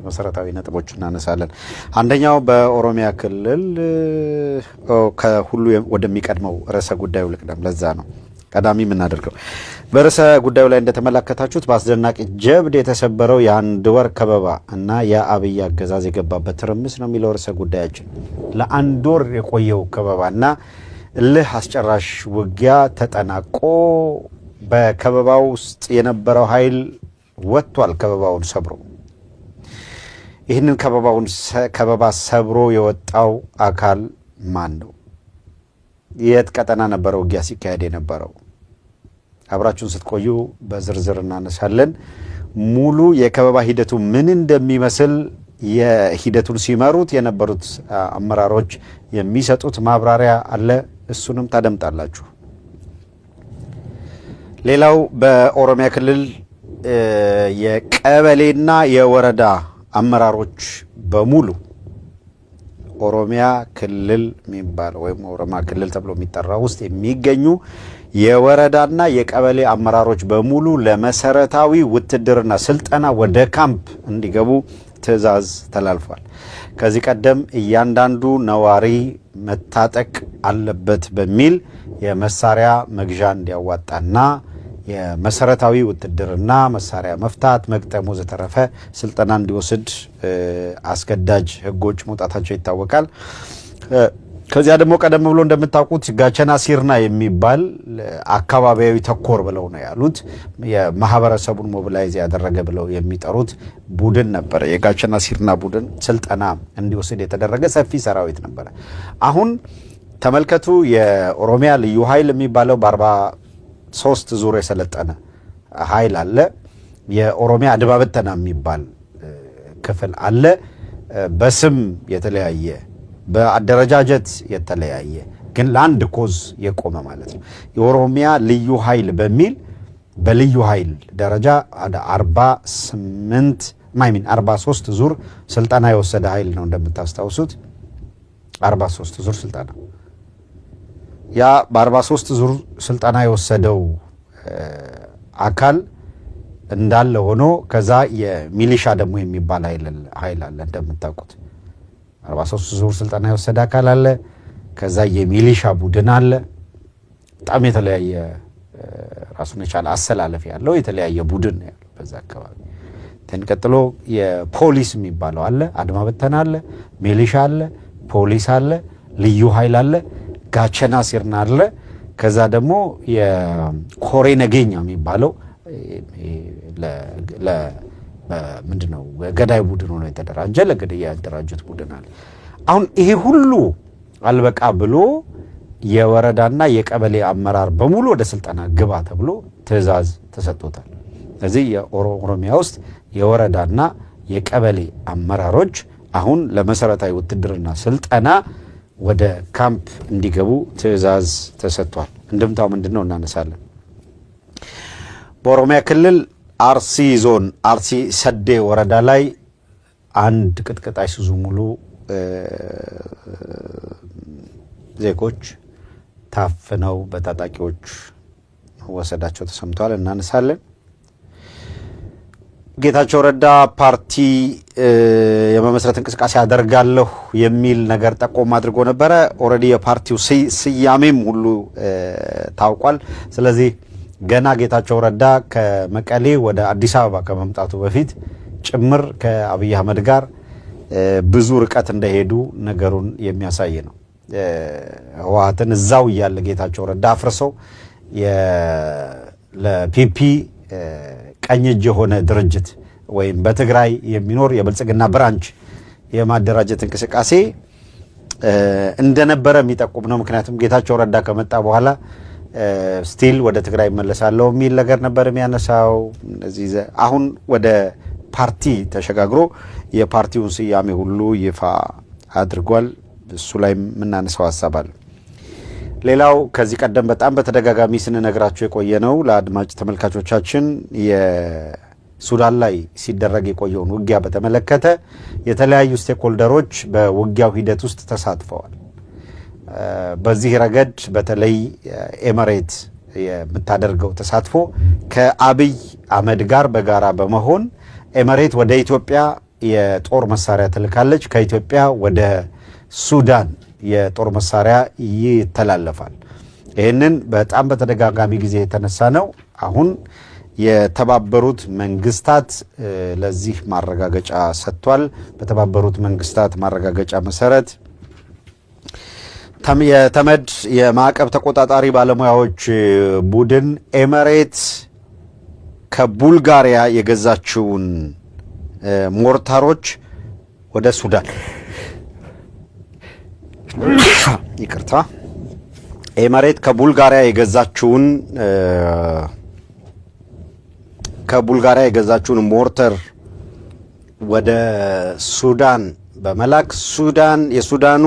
መሰረታዊ ነጥቦች እናነሳለን። አንደኛው በኦሮሚያ ክልል ከሁሉ ወደሚቀድመው ርዕሰ ጉዳዩ ልቅደም። ለዛ ነው ቀዳሚ የምናደርገው። በርዕሰ ጉዳዩ ላይ እንደተመለከታችሁት በአስደናቂ ጀብድ የተሰበረው የአንድ ወር ከበባ እና የአብይ አገዛዝ የገባበት ትርምስ ነው የሚለው ርዕሰ ጉዳያችን። ለአንድ ወር የቆየው ከበባና እልህ አስጨራሽ ውጊያ ተጠናቆ በከበባው ውስጥ የነበረው ኃይል ወጥቷል። ከበባውን ሰብሮ ይህንን ከበባ ሰብሮ የወጣው አካል ማን ነው? የት ቀጠና ነበረ ውጊያ ሲካሄድ የነበረው? አብራችሁን ስትቆዩ በዝርዝር እናነሳለን። ሙሉ የከበባ ሂደቱ ምን እንደሚመስል የሂደቱን ሲመሩት የነበሩት አመራሮች የሚሰጡት ማብራሪያ አለ። እሱንም ታደምጣላችሁ። ሌላው በኦሮሚያ ክልል የቀበሌና የወረዳ አመራሮች በሙሉ ኦሮሚያ ክልል የሚባለው ወይም ኦሮሚያ ክልል ተብሎ የሚጠራው ውስጥ የሚገኙ የወረዳና የቀበሌ አመራሮች በሙሉ ለመሰረታዊ ውትድርና ስልጠና ወደ ካምፕ እንዲገቡ ትዕዛዝ ተላልፏል። ከዚህ ቀደም እያንዳንዱ ነዋሪ መታጠቅ አለበት በሚል የመሳሪያ መግዣ እንዲያዋጣና የመሰረታዊ ውትድርና መሳሪያ መፍታት፣ መግጠም ወዘተረፈ ስልጠና እንዲወስድ አስገዳጅ ህጎች መውጣታቸው ይታወቃል። ከዚያ ደግሞ ቀደም ብሎ እንደምታውቁት ጋቸና ሲርና የሚባል አካባቢያዊ ተኮር ብለው ነው ያሉት የማህበረሰቡን ሞቢላይዝ ያደረገ ብለው የሚጠሩት ቡድን ነበረ። የጋቸና ሲርና ቡድን ስልጠና እንዲወስድ የተደረገ ሰፊ ሰራዊት ነበረ። አሁን ተመልከቱ። የኦሮሚያ ልዩ ኃይል የሚባለው በ43 ዙር የሰለጠነ ኃይል አለ። የኦሮሚያ አድማ በተና የሚባል ክፍል አለ። በስም የተለያየ በአደረጃጀት የተለያየ ግን ለአንድ ኮዝ የቆመ ማለት ነው። የኦሮሚያ ልዩ ኃይል በሚል በልዩ ኃይል ደረጃ 43 ዙር ስልጠና የወሰደ ኃይል ነው። እንደምታስታውሱት 43 ዙር ስልጠና ያ በ43 ዙር ስልጠና የወሰደው አካል እንዳለ ሆኖ ከዛ የሚሊሻ ደግሞ የሚባል ኃይል አለ እንደምታውቁት 43 ዙር ስልጠና የወሰደ አካል አለ። ከዛ የሚሊሻ ቡድን አለ። በጣም የተለያየ ራሱን የቻለ አሰላለፍ ያለው የተለያየ ቡድን ነው ያለው በዛ አካባቢ። ተንቀጥሎ የፖሊስ የሚባለው አለ፣ አድማ በተና አለ፣ ሚሊሻ አለ፣ ፖሊስ አለ፣ ልዩ ኃይል አለ፣ ጋቸና ሲርና አለ። ከዛ ደግሞ የኮሬ ነገኛ የሚባለው ምንድነው ገዳይ ቡድን ሆኖ የተደራጀ ለግድያ ያደራጁት ቡድን አለ። አሁን ይሄ ሁሉ አልበቃ ብሎ የወረዳና የቀበሌ አመራር በሙሉ ወደ ስልጠና ግባ ተብሎ ትዕዛዝ ተሰጥቶታል። ስለዚህ የኦሮሚያ ውስጥ የወረዳና የቀበሌ አመራሮች አሁን ለመሰረታዊ ውትድርና ስልጠና ወደ ካምፕ እንዲገቡ ትዕዛዝ ተሰጥቷል። እንደምታው ምንድነው እናነሳለን። በኦሮሚያ ክልል አርሲ ዞን አርሲ ሰዴ ወረዳ ላይ አንድ ቅጥቅጥ አይሱዙ ሙሉ ዜጎች ታፍነው በታጣቂዎች ወሰዳቸው ተሰምቷል። እናነሳለን። ጌታቸው ረዳ ፓርቲ የመመስረት እንቅስቃሴ አደርጋለሁ የሚል ነገር ጠቆም አድርጎ ነበረ። ኦልሬዲ የፓርቲው ስያሜም ሁሉ ታውቋል። ስለዚህ ገና ጌታቸው ረዳ ከመቀሌ ወደ አዲስ አበባ ከመምጣቱ በፊት ጭምር ከአብይ አህመድ ጋር ብዙ ርቀት እንደሄዱ ነገሩን የሚያሳይ ነው። ህወሓትን እዛው እያለ ጌታቸው ረዳ አፍርሰው ለፒፒ ቀኝ እጅ የሆነ ድርጅት ወይም በትግራይ የሚኖር የብልጽግና ብራንች የማደራጀት እንቅስቃሴ እንደነበረ የሚጠቁም ነው። ምክንያቱም ጌታቸው ረዳ ከመጣ በኋላ ስቲል ወደ ትግራይ መለሳለው የሚል ነገር ነበር የሚያነሳው። እዚህ አሁን ወደ ፓርቲ ተሸጋግሮ የፓርቲውን ስያሜ ሁሉ ይፋ አድርጓል። እሱ ላይ የምናነሳው ሐሳብ አለ። ሌላው ከዚህ ቀደም በጣም በተደጋጋሚ ስንነግራቸው የቆየ ነው ለአድማጭ ተመልካቾቻችን የሱዳን ላይ ሲደረግ የቆየውን ውጊያ በተመለከተ የተለያዩ ስቴክሆልደሮች በውጊያው ሂደት ውስጥ ተሳትፈዋል። በዚህ ረገድ በተለይ ኤሚሬት የምታደርገው ተሳትፎ ከአብይ አህመድ ጋር በጋራ በመሆን ኤሚሬት ወደ ኢትዮጵያ የጦር መሳሪያ ትልካለች። ከኢትዮጵያ ወደ ሱዳን የጦር መሳሪያ ይተላለፋል። ይህንን በጣም በተደጋጋሚ ጊዜ የተነሳ ነው። አሁን የተባበሩት መንግስታት ለዚህ ማረጋገጫ ሰጥቷል። በተባበሩት መንግስታት ማረጋገጫ መሰረት የተመድ የማዕቀብ ተቆጣጣሪ ባለሙያዎች ቡድን ኤሚሬትስ ከቡልጋሪያ የገዛችውን ሞርታሮች ወደ ሱዳን ይቅርታ ኤሚሬት ከቡልጋሪያ የገዛችውን ሞርተር ወደ ሱዳን በመላክ የሱዳኑ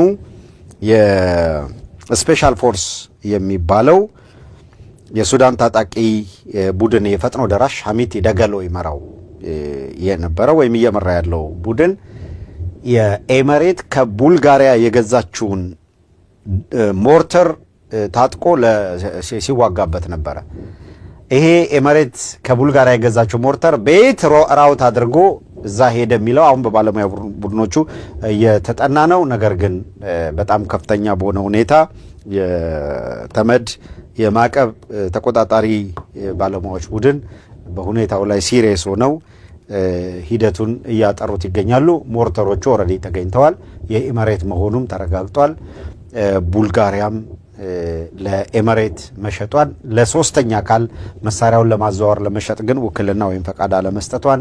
የስፔሻል ፎርስ የሚባለው የሱዳን ታጣቂ ቡድን የፈጥኖ ደራሽ ሐሚቲ ደገሎ ይመራው የነበረው ወይም እየመራ ያለው ቡድን የኤሚሬት ከቡልጋሪያ የገዛችውን ሞርተር ታጥቆ ሲዋጋበት ነበረ። ይሄ ኤሚሬት ከቡልጋሪያ የገዛችው ሞርተር ቤት ራውት አድርጎ እዛ ሄደ የሚለው አሁን በባለሙያ ቡድኖቹ እየተጠና ነው። ነገር ግን በጣም ከፍተኛ በሆነ ሁኔታ የተመድ የማዕቀብ ተቆጣጣሪ ባለሙያዎች ቡድን በሁኔታው ላይ ሲሪየስ ሆነው ሂደቱን እያጠሩት ይገኛሉ። ሞርተሮቹ ኦልሬዲ ተገኝተዋል። የኤሚሬት መሆኑም ተረጋግጧል። ቡልጋሪያም ለኤሚሬት መሸጧን ለሶስተኛ አካል መሳሪያውን ለማዘዋወር ለመሸጥ ግን ውክልና ወይም ፈቃድ አለመስጠቷን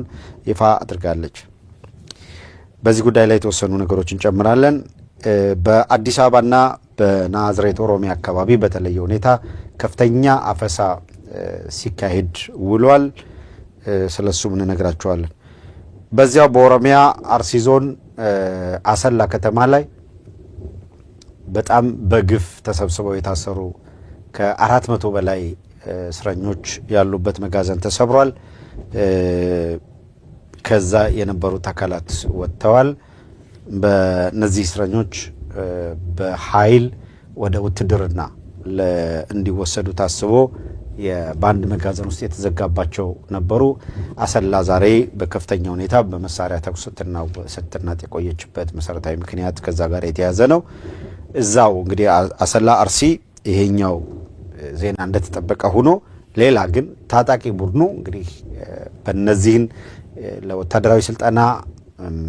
ይፋ አድርጋለች። በዚህ ጉዳይ ላይ የተወሰኑ ነገሮችን እንጨምራለን። በአዲስ አበባና በናዝሬት ኦሮሚያ አካባቢ በተለየ ሁኔታ ከፍተኛ አፈሳ ሲካሄድ ውሏል። ስለሱም እንነግራችኋለን። በዚያው በኦሮሚያ አርሲ ዞን አሰላ ከተማ ላይ በጣም በግፍ ተሰብስበው የታሰሩ ከ400 በላይ እስረኞች ያሉበት መጋዘን ተሰብሯል። ከዛ የነበሩት አካላት ወጥተዋል። በእነዚህ እስረኞች በኃይል ወደ ውትድርና እንዲወሰዱ ታስቦ በአንድ መጋዘን ውስጥ የተዘጋባቸው ነበሩ። አሰላ ዛሬ በከፍተኛ ሁኔታ በመሳሪያ ተኩስ ስትናጥ የቆየችበት መሰረታዊ ምክንያት ከዛ ጋር የተያዘ ነው። እዛው እንግዲህ አሰላ አርሲ ይሄኛው ዜና እንደተጠበቀ ሆኖ ሌላ ግን ታጣቂ ቡድኑ እንግዲህ በእነዚህን ለወታደራዊ ስልጠና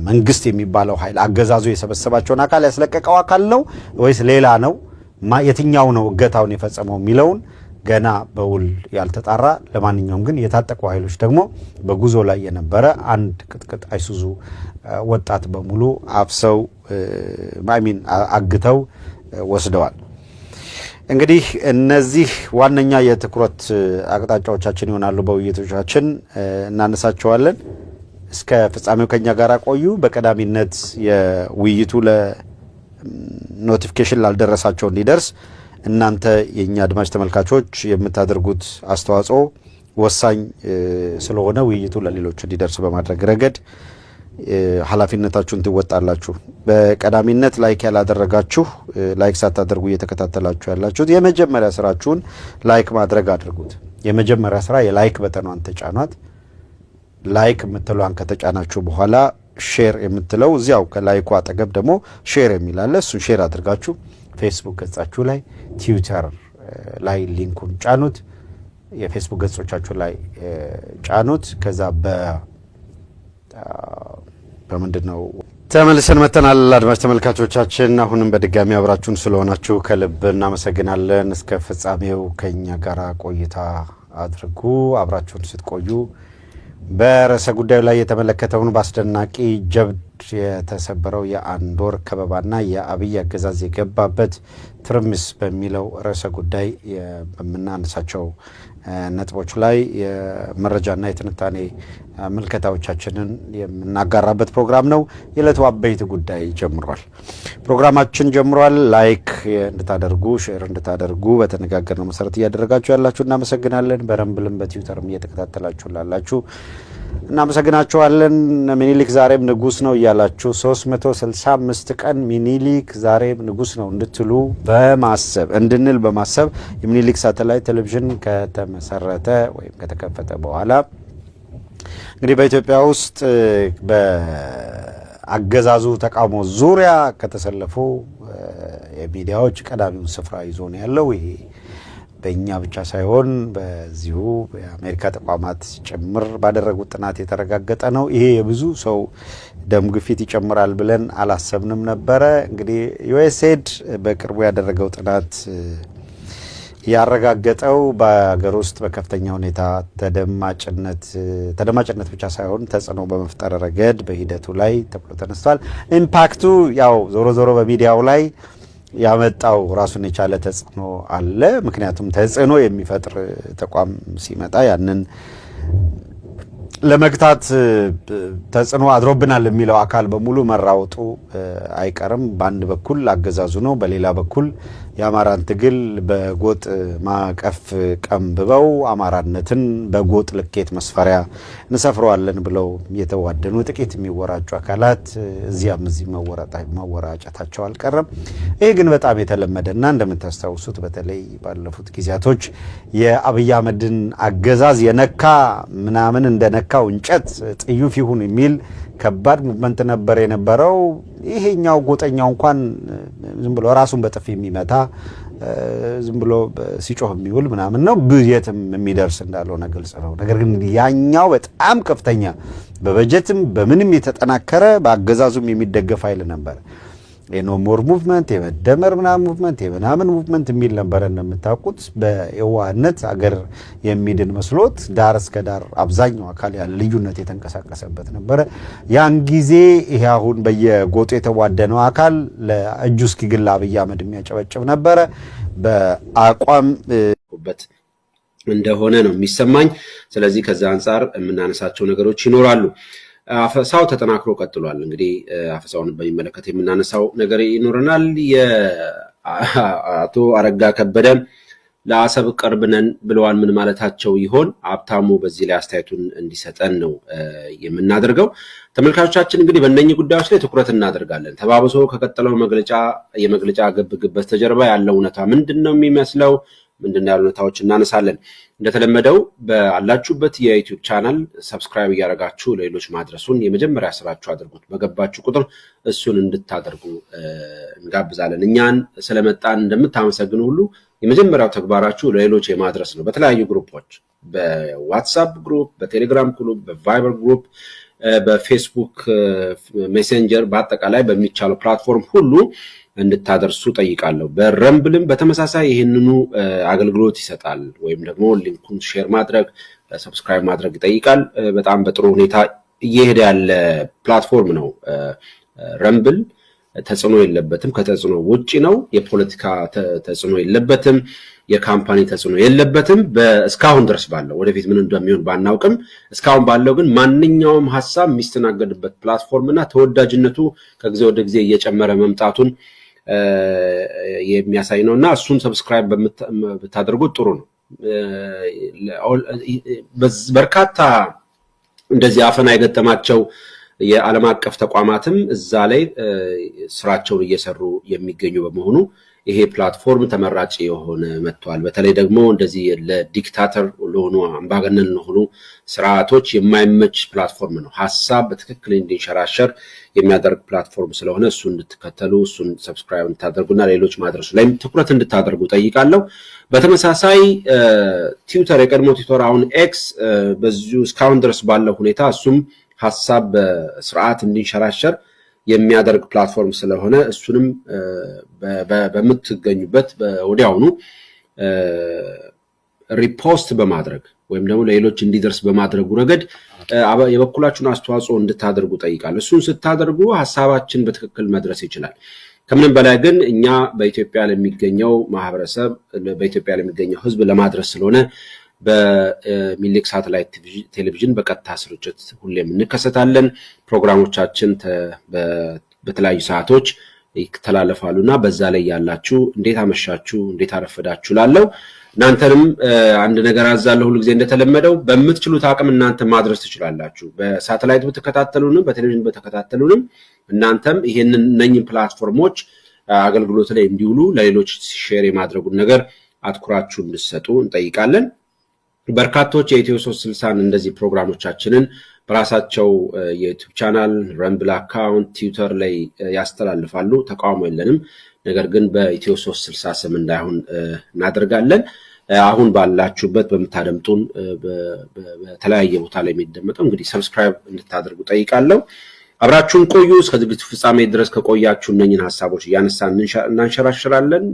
መንግስት የሚባለው ኃይል አገዛዙ የሰበሰባቸውን አካል ያስለቀቀው አካል ነው ወይስ ሌላ ነው? የትኛው ነው እገታውን የፈጸመው የሚለውን ገና በውል ያልተጣራ። ለማንኛውም ግን የታጠቁ ኃይሎች ደግሞ በጉዞ ላይ የነበረ አንድ ቅጥቅጥ አይሱዙ ወጣት በሙሉ አፍሰው አግተው ወስደዋል። እንግዲህ እነዚህ ዋነኛ የትኩረት አቅጣጫዎቻችን ይሆናሉ። በውይይቶቻችን እናነሳቸዋለን። እስከ ፍጻሜው ከኛ ጋር ቆዩ። በቀዳሚነት የውይይቱ ለኖቲፊኬሽን ላልደረሳቸው እንዲደርስ እናንተ የኛ አድማጭ ተመልካቾች የምታደርጉት አስተዋጽኦ ወሳኝ ስለሆነ ውይይቱ ለሌሎች እንዲደርስ በማድረግ ረገድ ኃላፊነታችሁን ትወጣላችሁ። በቀዳሚነት ላይክ ያላደረጋችሁ ላይክ ሳታደርጉ እየተከታተላችሁ ያላችሁት የመጀመሪያ ስራችሁን ላይክ ማድረግ አድርጉት። የመጀመሪያ ስራ የላይክ በተኗን ተጫኗት። ላይክ የምትሏን ከተጫናችሁ በኋላ ሼር የምትለው እዚያው ከላይኩ አጠገብ ደግሞ ሼር የሚላለ እሱን ሼር አድርጋችሁ ፌስቡክ ገጻችሁ ላይ፣ ትዊተር ላይ ሊንኩን ጫኑት። የፌስቡክ ገጾቻችሁ ላይ ጫኑት። ከዛ በምንድነው ተመልሰን መተናል። አድማጭ ተመልካቾቻችን አሁንም በድጋሚ አብራችሁን ስለሆናችሁ ከልብ እናመሰግናለን። እስከ ፍጻሜው ከኛ ጋር ቆይታ አድርጉ። አብራችሁን ስትቆዩ በርዕሰ ጉዳዩ ላይ የተመለከተውን በአስደናቂ ጀብድ የተሰበረው የአንድ ወር ከበባና የአብይ አገዛዝ የገባበት ትርምስ በሚለው ርዕሰ ጉዳይ በምናነሳቸው ነጥቦች ላይ የመረጃና የትንታኔ ምልከታዎቻችንን የምናጋራበት ፕሮግራም ነው። የዕለቱ አበይት ጉዳይ ጀምሯል። ፕሮግራማችን ጀምሯል። ላይክ እንድታደርጉ፣ ሼር እንድታደርጉ በተነጋገርነው መሰረት እያደረጋችሁ ያላችሁ እናመሰግናለን። በረምብልም በትዊተርም እየተከታተላችሁ ላላችሁ እናመሰግናችኋለን። ሚኒሊክ ዛሬም ንጉስ ነው እያላችሁ 365 ቀን ሚኒሊክ ዛሬም ንጉስ ነው እንድንል በማሰብ የሚኒሊክ ሳተላይት ቴሌቪዥን ከተመሰረተ ወይም ከተከፈተ በኋላ እንግዲህ በኢትዮጵያ ውስጥ በአገዛዙ ተቃውሞ ዙሪያ ከተሰለፉ የሚዲያዎች ቀዳሚውን ስፍራ ይዞ ነው ያለው። ይሄ በእኛ ብቻ ሳይሆን በዚሁ የአሜሪካ ተቋማት ጭምር ባደረጉት ጥናት የተረጋገጠ ነው። ይሄ የብዙ ሰው ደም ግፊት ይጨምራል ብለን አላሰብንም ነበረ። እንግዲህ ዩኤስኤድ በቅርቡ ያደረገው ጥናት ያረጋገጠው በሀገር ውስጥ በከፍተኛ ሁኔታ ተደማጭነት ብቻ ሳይሆን ተጽዕኖ በመፍጠር ረገድ በሂደቱ ላይ ተብሎ ተነስቷል። ኢምፓክቱ ያው ዞሮ ዞሮ በሚዲያው ላይ ያመጣው ራሱን የቻለ ተጽዕኖ አለ። ምክንያቱም ተጽዕኖ የሚፈጥር ተቋም ሲመጣ ያንን ለመግታት ተጽዕኖ አድሮብናል የሚለው አካል በሙሉ መራወጡ አይቀርም። በአንድ በኩል አገዛዙ ነው፣ በሌላ በኩል የአማራን ትግል በጎጥ ማቀፍ ቀንብበው አማራነትን በጎጥ ልኬት መስፈሪያ እንሰፍረዋለን ብለው የተዋደኑ ጥቂት የሚወራጩ አካላት እዚያም እዚህ መወራጨታቸው አልቀረም። ይህ ግን በጣም የተለመደና እንደምታስታውሱት በተለይ ባለፉት ጊዜያቶች የአብይ አህመድን አገዛዝ የነካ ምናምን እንደነካው እንጨት ጥዩፍ ይሁን የሚል ከባድ ሙቭመንት ነበር የነበረው። ይሄኛው ጎጠኛው እንኳን ዝም ብሎ ራሱን በጥፊ የሚመታ ዝም ብሎ ሲጮህ የሚውል ምናምን ነው፣ የትም የሚደርስ እንዳልሆነ ግልጽ ነው። ነገር ግን ያኛው በጣም ከፍተኛ በበጀትም በምንም የተጠናከረ በአገዛዙም የሚደገፍ ኃይል ነበር። የኖ ሞር ሙቭመንት፣ የመደመር ምናምን ሙቭመንት፣ የምናምን ሙቭመንት የሚል ነበረ። እንደምታውቁት በየዋህነት አገር የሚድን መስሎት ዳር እስከ ዳር አብዛኛው አካል ያለ ልዩነት የተንቀሳቀሰበት ነበረ። ያን ጊዜ ይሄ አሁን በየጎጡ የተዋደነው አካል ለእጁ እስኪግል አብይ አህመድ የሚያጨበጭብ ነበረ። በአቋም እንደሆነ ነው የሚሰማኝ። ስለዚህ ከዛ አንጻር የምናነሳቸው ነገሮች ይኖራሉ። አፈሳው ተጠናክሮ ቀጥሏል። እንግዲህ አፈሳውን በሚመለከት የምናነሳው ነገር ይኖረናል። የአቶ አረጋ ከበደ ለአሰብ ቅርብ ነን ብለዋል። ምን ማለታቸው ይሆን? ሀብታሙ በዚህ ላይ አስተያየቱን እንዲሰጠን ነው የምናደርገው። ተመልካቾቻችን እንግዲህ በእነኚህ ጉዳዮች ላይ ትኩረት እናደርጋለን። ተባብሶ ከቀጠለው የመግለጫ ግብግብ በስተጀርባ ያለው እውነታ ምንድን ነው የሚመስለው? ምንድን ያሉ ሁኔታዎች እናነሳለን። እንደተለመደው ባላችሁበት የዩቲዩብ ቻናል ሰብስክራይብ እያደረጋችሁ ለሌሎች ማድረሱን የመጀመሪያ ስራችሁ አድርጉት። በገባችሁ ቁጥር እሱን እንድታደርጉ እንጋብዛለን። እኛን ስለመጣን እንደምታመሰግኑ ሁሉ የመጀመሪያው ተግባራችሁ ለሌሎች የማድረስ ነው። በተለያዩ ግሩፖች፣ በዋትስአፕ ግሩፕ፣ በቴሌግራም ግሩፕ፣ በቫይበር ግሩፕ፣ በፌስቡክ ሜሴንጀር፣ በአጠቃላይ በሚቻለው ፕላትፎርም ሁሉ እንድታደርሱ ጠይቃለሁ። በረምብልም በተመሳሳይ ይህንኑ አገልግሎት ይሰጣል። ወይም ደግሞ ሊንኩን ሼር ማድረግ፣ ሰብስክራይብ ማድረግ ይጠይቃል። በጣም በጥሩ ሁኔታ እየሄደ ያለ ፕላትፎርም ነው። ረምብል ተጽዕኖ የለበትም፣ ከተጽዕኖ ውጪ ነው። የፖለቲካ ተጽዕኖ የለበትም፣ የካምፓኒ ተጽዕኖ የለበትም። እስካሁን ድረስ ባለው ወደፊት ምን እንደሚሆን ባናውቅም እስካሁን ባለው ግን ማንኛውም ሀሳብ የሚስተናገድበት ፕላትፎርም እና ተወዳጅነቱ ከጊዜ ወደ ጊዜ እየጨመረ መምጣቱን የሚያሳይ ነው እና እሱን ሰብስክራይብ ብታደርጉት ጥሩ ነው። በርካታ እንደዚህ አፈና የገጠማቸው የዓለም አቀፍ ተቋማትም እዛ ላይ ስራቸውን እየሰሩ የሚገኙ በመሆኑ ይሄ ፕላትፎርም ተመራጭ የሆነ መጥቷል። በተለይ ደግሞ እንደዚህ ለዲክታተር ለሆኑ አምባገነን ለሆኑ ስርዓቶች የማይመች ፕላትፎርም ነው። ሐሳብ በትክክል እንዲንሸራሸር የሚያደርግ ፕላትፎርም ስለሆነ እሱን እንድትከተሉ፣ እሱን ሰብስክራይብ እንድታደርጉና ሌሎች ማድረሱ ላይም ትኩረት እንድታደርጉ ጠይቃለሁ። በተመሳሳይ ትዊተር፣ የቀድሞ ትዊተር አሁን ኤክስ በዚሁ እስካሁን ድረስ ባለው ሁኔታ እሱም ሐሳብ በስርዓት እንዲንሸራሸር የሚያደርግ ፕላትፎርም ስለሆነ እሱንም በምትገኙበት ወዲያውኑ ሪፖስት በማድረግ ወይም ደግሞ ለሌሎች እንዲደርስ በማድረጉ ረገድ የበኩላችሁን አስተዋጽኦ እንድታደርጉ ጠይቃለሁ። እሱን ስታደርጉ ሐሳባችን በትክክል መድረስ ይችላል። ከምንም በላይ ግን እኛ በኢትዮጵያ ለሚገኘው ማህበረሰብ፣ በኢትዮጵያ ለሚገኘው ሕዝብ ለማድረስ ስለሆነ በሚሌክ ሳተላይት ቴሌቪዥን በቀጥታ ስርጭት ሁሌም እንከሰታለን። ፕሮግራሞቻችን በተለያዩ ሰዓቶች ይተላለፋሉና በዛ ላይ ያላችሁ እንዴት አመሻችሁ፣ እንዴት አረፈዳችሁ ላለው እናንተንም አንድ ነገር አዛለሁ። ሁሉ ጊዜ እንደተለመደው በምትችሉት አቅም እናንተ ማድረስ ትችላላችሁ። በሳተላይት በተከታተሉንም በቴሌቪዥን በተከታተሉንም እናንተም እነኚህን ፕላትፎርሞች አገልግሎት ላይ እንዲውሉ ለሌሎች ሼር የማድረጉን ነገር አትኩራችሁ እንድትሰጡ እንጠይቃለን። በርካቶች የኢትዮ 360ን እንደዚህ ፕሮግራሞቻችንን በራሳቸው የዩቲዩብ ቻናል ረምብል አካውንት ትዊተር ላይ ያስተላልፋሉ። ተቃውሞ የለንም። ነገር ግን በኢትዮ 360 ስም እንዳይሆን እናደርጋለን። አሁን ባላችሁበት በመታደምጡን በተለያየ ቦታ ላይ የሚደመጠው እንግዲህ ሰብስክራይብ እንድታደርጉ ጠይቃለሁ። አብራችሁን ቆዩ። እስከ ዝግጅቱ ፍጻሜ ድረስ ከቆያችሁ እነኝን ሐሳቦች ያነሳን እናንሸራሽራለን።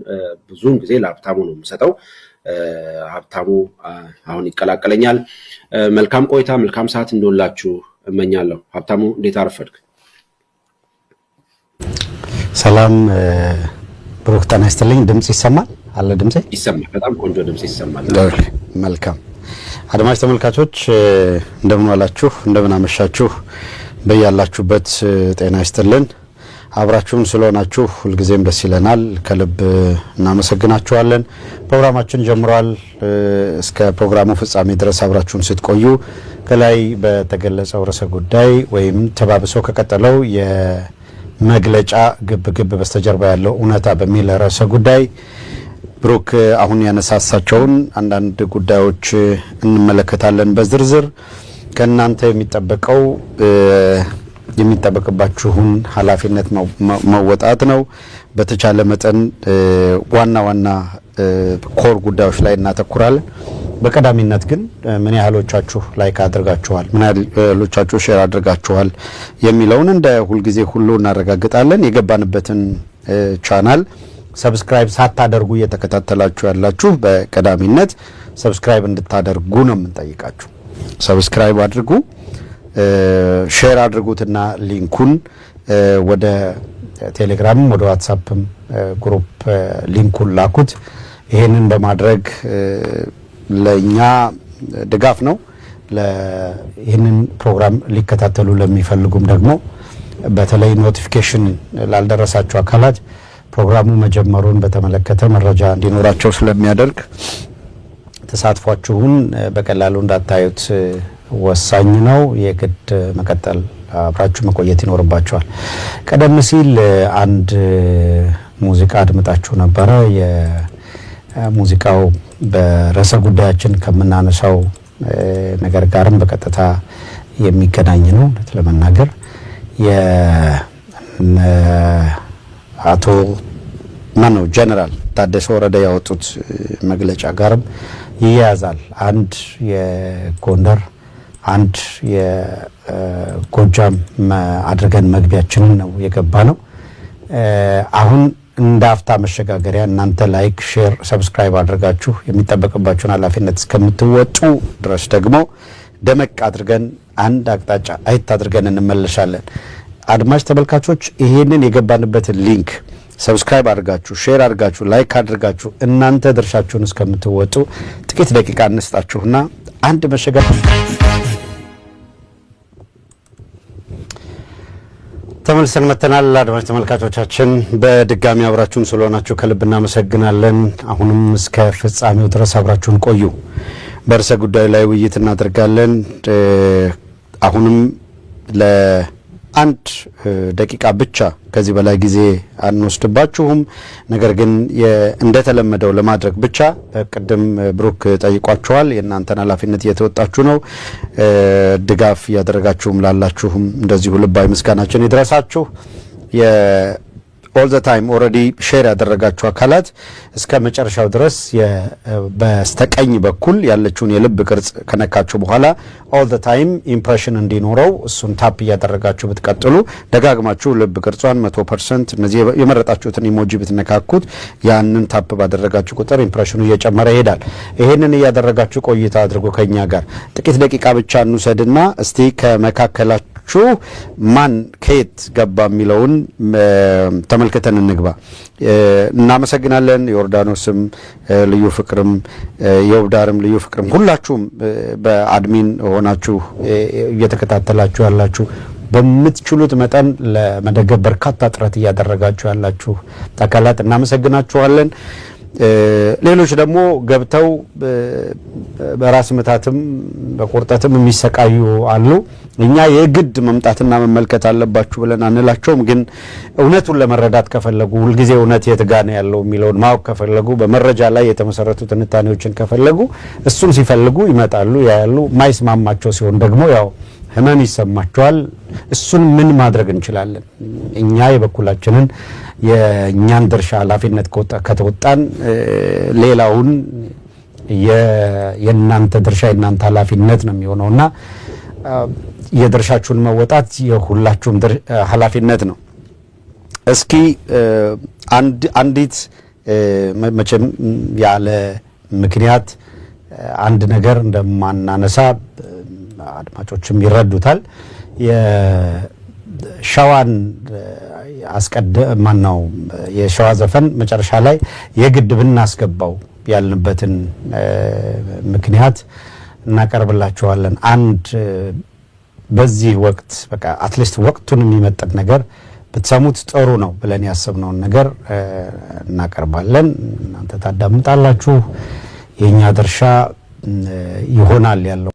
ብዙውን ጊዜ ለሀብታሙ ነው የምሰጠው። ሀብታሙ አሁን ይቀላቀለኛል። መልካም ቆይታ፣ መልካም ሰዓት እንደውላችሁ እመኛለሁ። ሀብታሙ እንዴት አረፈድክ? ሰላም ብሩክ፣ ጤና ይስጥልኝ። ድምጽ ይሰማል? አለ ድምጽ ይሰማል። በጣም ቆንጆ ድምጽ ይሰማል። መልካም አድማጭ ተመልካቾች እንደምን ዋላችሁ፣ እንደምን አመሻችሁ። በያላችሁበት ጤና ይስጥልን። አብራችሁን ስለሆናችሁ ሁልጊዜም ደስ ይለናል። ከልብ እናመሰግናችኋለን። ፕሮግራማችን ጀምሯል። እስከ ፕሮግራሙ ፍጻሜ ድረስ አብራችሁን ስትቆዩ ከላይ በተገለጸው ርዕሰ ጉዳይ ወይም ተባብሶ ከቀጠለው የመግለጫ ግብ በስተጀርባ ያለው እውነታ በሚል ርዕሰ ጉዳይ ብሩክ አሁን ያነሳሳቸውን አንዳንድ ጉዳዮች እንመለከታለን በዝርዝር። ከእናንተ የሚጠበቅባችሁን ኃላፊነት መወጣት ነው። በተቻለ መጠን ዋና ኮር ጉዳዮች ላይ እናተኩራለን። በቀዳሚነት ግን ምን ያህሎቻችሁ ላይክ አድርጋችኋል፣ ምን ያህሎቻችሁ ሼር አድርጋችኋል የሚለውን እንደ ሁልጊዜ ሁሉ እናረጋግጣለን። የገባንበትን ቻናል ሰብስክራይብ ሳታደርጉ እየተከታተላችሁ ያላችሁ በቀዳሚነት ሰብስክራይብ እንድታደርጉ ነው የምንጠይቃችሁ። ሰብስክራይብ አድርጉ፣ ሼር አድርጉትና ሊንኩን ወደ ቴሌግራምም ወደ ዋትስአፕም ግሩፕ ሊንኩን ላኩት። ይሄንን በማድረግ ለኛ ድጋፍ ነው። ይህንን ፕሮግራም ሊከታተሉ ለሚፈልጉም ደግሞ በተለይ ኖቲፊኬሽን ላልደረሳቸው አካላት ፕሮግራሙ መጀመሩን በተመለከተ መረጃ እንዲኖራቸው ስለሚያደርግ ተሳትፏችሁን በቀላሉ እንዳታዩት ወሳኝ ነው። የግድ መቀጠል አብራችሁ መቆየት ይኖርባችኋል። ቀደም ሲል አንድ ሙዚቃ አድምጣችሁ ነበረ። የሙዚቃው በርዕሰ ጉዳያችን ከምናነሳው ነገር ጋርም በቀጥታ የሚገናኝ ነው። ለመናገር አቶ ጀነራል ታደሰ ወረደ ያወጡት መግለጫ ጋርም ይያዛል። አንድ የጎንደር አንድ የጎጃም አድርገን መግቢያችንን ነው የገባ ነው። አሁን እንደ አፍታ መሸጋገሪያ እናንተ ላይክ፣ ሼር፣ ሰብስክራይብ አድርጋችሁ የሚጠበቅባችሁን ኃላፊነት እስከምትወጡ ድረስ ደግሞ ደመቅ አድርገን አንድ አቅጣጫ አይት አድርገን እንመለሻለን። አድማጭ ተመልካቾች ይሄንን የገባንበትን ሊንክ ሰብስክራይብ አድርጋችሁ ሼር አድርጋችሁ ላይክ አድርጋችሁ እናንተ ድርሻችሁን እስከምትወጡ ጥቂት ደቂቃ እንስጣችሁና አንድ መሸጋገሪያ ተመልሰን መተናል። አድማጭ ተመልካቾቻችን በድጋሚ አብራችሁን ስለሆናችሁ ከልብ እናመሰግናለን። አሁንም እስከ ፍጻሜው ድረስ አብራችሁን ቆዩ። በርዕሰ ጉዳዩ ላይ ውይይት እናደርጋለን። አሁንም ለአንድ ደቂቃ ብቻ ከዚህ በላይ ጊዜ አንወስድባችሁም። ነገር ግን እንደተለመደው ለማድረግ ብቻ ቅድም ብሩክ ጠይቋችኋል። የእናንተን ኃላፊነት እየተወጣችሁ ነው። ድጋፍ እያደረጋችሁም ላላችሁም እንደዚሁ ልባዊ ምስጋናችን ይድረሳችሁ። ኦል ዘ ታይም ኦልሬዲ ሼር ያደረጋችሁ አካላት እስከ መጨረሻው ድረስ በስተቀኝ በኩል ያለችውን የልብ ቅርጽ ከነካችሁ በኋላ ኦል ዘ ታይም ኢምፕሬሽን እንዲኖረው እሱን ታፕ እያደረጋችሁ ብትቀጥሉ ደጋግማችሁ ልብ ቅርጿን 100% እነዚህ የመረጣችሁትን ኢሞጂ ብትነካኩት ያንን ታፕ ባደረጋችሁ ቁጥር ኢምፕሬሽኑ እየጨመረ ይሄዳል። ይሄንን እያደረጋችሁ ቆይታ አድርጎ ከኛ ጋር ጥቂት ደቂቃ ብቻ እንውሰድና እስቲ ከመካከላችሁ ማን ከየት ገባ የሚለውን ተመልክተን እንግባ። እናመሰግናለን። ዮርዳኖስም ልዩ ፍቅርም የውብዳርም ልዩ ፍቅርም ሁላችሁም በአድሚን ሆናችሁ እየተከታተላችሁ ያላችሁ በምትችሉት መጠን ለመደገፍ በርካታ ጥረት እያደረጋችሁ ያላችሁ አካላት እናመሰግናችኋለን። ሌሎች ደግሞ ገብተው በራስ ምታትም በቁርጠትም የሚሰቃዩ አሉ። እኛ የግድ መምጣትና መመልከት አለባችሁ ብለን አንላቸውም። ግን እውነቱን ለመረዳት ከፈለጉ ሁልጊዜ እውነት የት ጋር ነው ያለው የሚለውን ማወቅ ከፈለጉ በመረጃ ላይ የተመሰረቱ ትንታኔዎችን ከፈለጉ እሱን ሲፈልጉ ይመጣሉ፣ ያያሉ። ማይስማማቸው ሲሆን ደግሞ ያው ህመም ይሰማቸዋል። እሱን ምን ማድረግ እንችላለን? እኛ የበኩላችንን የእኛን ድርሻ ኃላፊነት ከተወጣን ሌላውን የእናንተ ድርሻ የእናንተ ኃላፊነት ነው የሚሆነውና የድርሻችሁን መወጣት የሁላችሁም ኃላፊነት ነው። እስኪ አንዲት መቼም ያለ ምክንያት አንድ ነገር እንደማናነሳ አድማጮችም ይረዱታል። የሸዋን ማነው የሸዋ ዘፈን መጨረሻ ላይ የግድ ብናስገባው ያልንበትን ምክንያት እናቀርብላችኋለን። አንድ በዚህ ወቅት በቃ አትሊስት ወቅቱን የሚመጥን ነገር ብትሰሙት ጥሩ ነው ብለን ያሰብነውን ነገር እናቀርባለን። እናንተ ታዳምጣላችሁ። የኛ ድርሻ ይሆናል ያለው